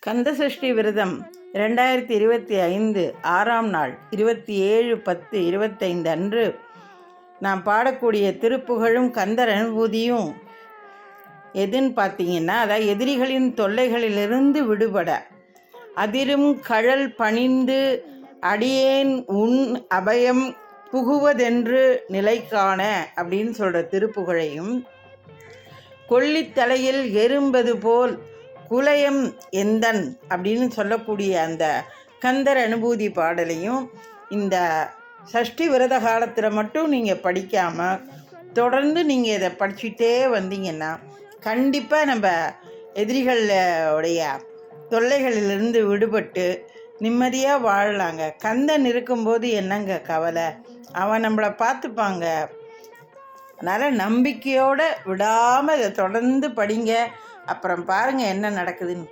கந்தசஷ்டி விரதம் 2025 ஆறாம் நாள் 27/10/25 அன்று நாம் பாடக்கூடிய திருப்புகழும் கந்தர் அனுபூதியும் எதுன்னு பார்த்தீங்கன்னா, அதாவது எதிரிகளின் தொல்லைகளிலிருந்து விடுபட அதிரும் கழல் பணிந்து அடியேன் உன் அபயம் புகுவதென்று நிலை காண அப்படின்னு சொல்கிற திருப்புகழையும், கொல்லித்தலையில் எறும்பது போல் குலயம் எந்தன் அப்படின்னு சொல்லக்கூடிய அந்த கந்தர் அனுபூதி பாடலையும் இந்த சஷ்டி விரத காலத்தில் மட்டும் நீங்கள் படிக்காமல் தொடர்ந்து நீங்கள் இதை படிச்சுட்டே வந்தீங்கன்னா கண்டிப்பாக நம்ம எதிரிகளுடைய தொல்லைகளிலிருந்து விடுபட்டு நிம்மதியாக வாழலாங்க. கந்தன் இருக்கும்போது என்னங்க கவலை, அவன் நம்மளை பார்த்துப்பாங்க. அதனால் நம்பிக்கையோடு விடாமல் இதை தொடர்ந்து படிங்க. அப்புறம் பாருங்கள் என்ன நடக்குதுன்னு.